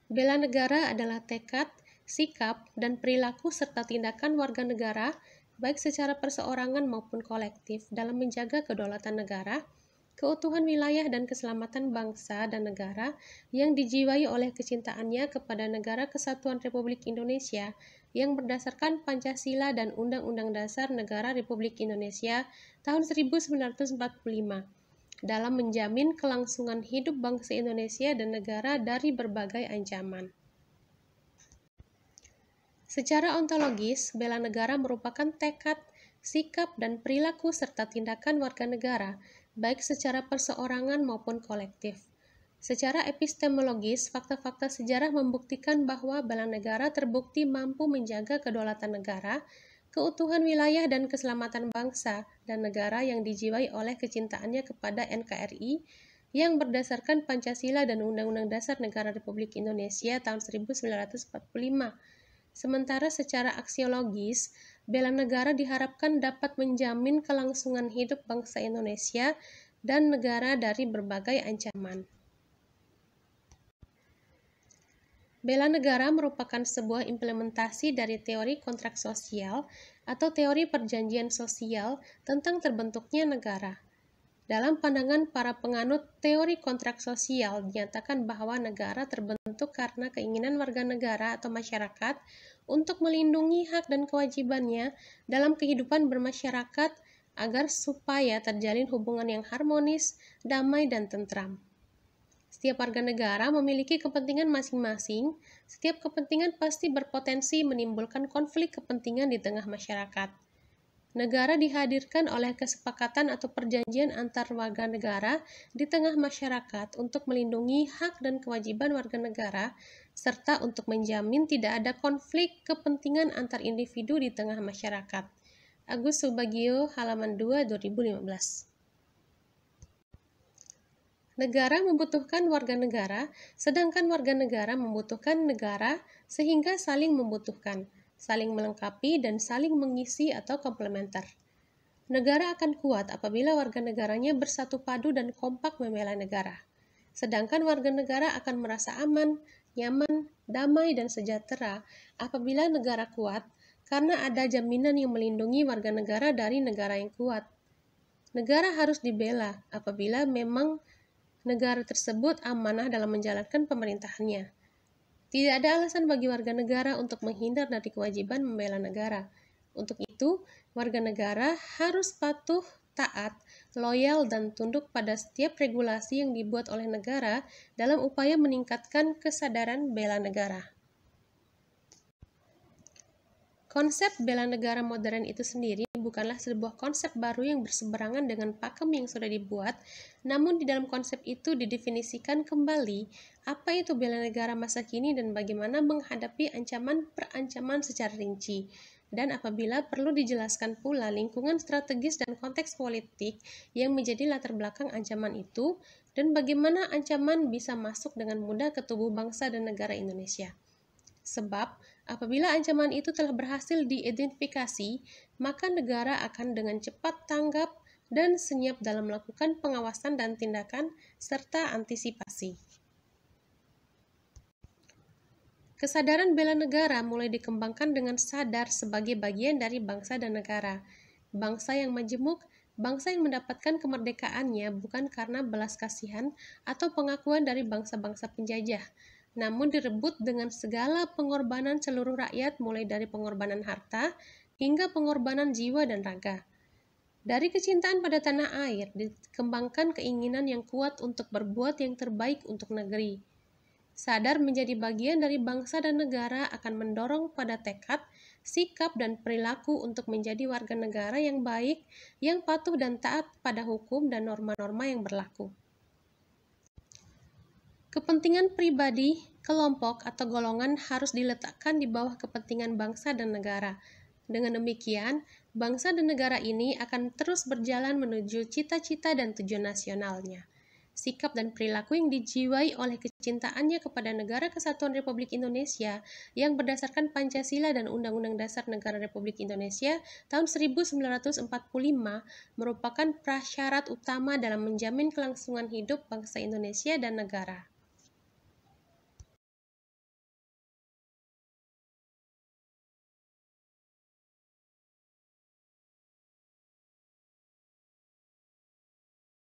Bela negara adalah tekad, sikap, dan perilaku serta tindakan warga negara, baik secara perseorangan maupun kolektif, dalam menjaga kedaulatan negara, keutuhan wilayah dan keselamatan bangsa dan negara yang dijiwai oleh kecintaannya kepada Negara Kesatuan Republik Indonesia yang berdasarkan Pancasila dan Undang-Undang Dasar Negara Republik Indonesia tahun 1945 dalam menjamin kelangsungan hidup bangsa Indonesia dan negara dari berbagai ancaman. Secara ontologis, bela negara merupakan tekad, sikap, dan perilaku serta tindakan warga negara, baik secara perseorangan maupun kolektif. Secara epistemologis, fakta-fakta sejarah membuktikan bahwa bela negara terbukti mampu menjaga kedaulatan negara, keutuhan wilayah dan keselamatan bangsa dan negara yang dijiwai oleh kecintaannya kepada NKRI yang berdasarkan Pancasila dan Undang-Undang Dasar Negara Republik Indonesia tahun 1945. Sementara secara aksiologis, bela negara diharapkan dapat menjamin kelangsungan hidup bangsa Indonesia dan negara dari berbagai ancaman. Bela negara merupakan sebuah implementasi dari teori kontrak sosial atau teori perjanjian sosial tentang terbentuknya negara. Dalam pandangan para penganut teori kontrak sosial, dinyatakan bahwa negara terbentuk karena keinginan warga negara atau masyarakat untuk melindungi hak dan kewajibannya dalam kehidupan bermasyarakat agar supaya terjalin hubungan yang harmonis, damai, dan tentram. Setiap warga negara memiliki kepentingan masing-masing. Setiap kepentingan pasti berpotensi menimbulkan konflik kepentingan di tengah masyarakat. Negara dihadirkan oleh kesepakatan atau perjanjian antar warga negara di tengah masyarakat untuk melindungi hak dan kewajiban warga negara, serta untuk menjamin tidak ada konflik kepentingan antar individu di tengah masyarakat. Agus Subagio, halaman 2, 2015. Negara membutuhkan warga negara, sedangkan warga negara membutuhkan negara sehingga saling membutuhkan, saling melengkapi, dan saling mengisi atau komplementer. Negara akan kuat apabila warga negaranya bersatu padu dan kompak membela negara. Sedangkan warga negara akan merasa aman, nyaman, damai, dan sejahtera apabila negara kuat karena ada jaminan yang melindungi warga negara dari negara yang kuat. Negara harus dibela apabila memang negara tersebut amanah dalam menjalankan pemerintahannya. Tidak ada alasan bagi warga negara untuk menghindar dari kewajiban membela negara. Untuk itu, warga negara harus patuh, taat, loyal, dan tunduk pada setiap regulasi yang dibuat oleh negara dalam upaya meningkatkan kesadaran bela negara. Konsep bela negara modern itu sendiri bukanlah sebuah konsep baru yang berseberangan dengan pakem yang sudah dibuat, namun di dalam konsep itu didefinisikan kembali apa itu bela negara masa kini dan bagaimana menghadapi ancaman per ancaman secara rinci. Dan apabila perlu dijelaskan pula lingkungan strategis dan konteks politik yang menjadi latar belakang ancaman itu, dan bagaimana ancaman bisa masuk dengan mudah ke tubuh bangsa dan negara Indonesia. Sebab, apabila ancaman itu telah berhasil diidentifikasi, maka negara akan dengan cepat tanggap dan senyap dalam melakukan pengawasan dan tindakan serta antisipasi. Kesadaran bela negara mulai dikembangkan dengan sadar sebagai bagian dari bangsa dan negara. Bangsa yang majemuk, bangsa yang mendapatkan kemerdekaannya bukan karena belas kasihan atau pengakuan dari bangsa-bangsa penjajah, namun direbut dengan segala pengorbanan seluruh rakyat mulai dari pengorbanan harta hingga pengorbanan jiwa dan raga. Dari kecintaan pada tanah air dikembangkan keinginan yang kuat untuk berbuat yang terbaik untuk negeri. Sadar menjadi bagian dari bangsa dan negara akan mendorong pada tekad, sikap, dan perilaku untuk menjadi warga negara yang baik, yang patuh dan taat pada hukum dan norma-norma yang berlaku. Kepentingan pribadi, kelompok, atau golongan harus diletakkan di bawah kepentingan bangsa dan negara. Dengan demikian, bangsa dan negara ini akan terus berjalan menuju cita-cita dan tujuan nasionalnya. Sikap dan perilaku yang dijiwai oleh kecintaannya kepada Negara Kesatuan Republik Indonesia yang berdasarkan Pancasila dan Undang-Undang Dasar Negara Republik Indonesia tahun 1945 merupakan prasyarat utama dalam menjamin kelangsungan hidup bangsa Indonesia dan negara.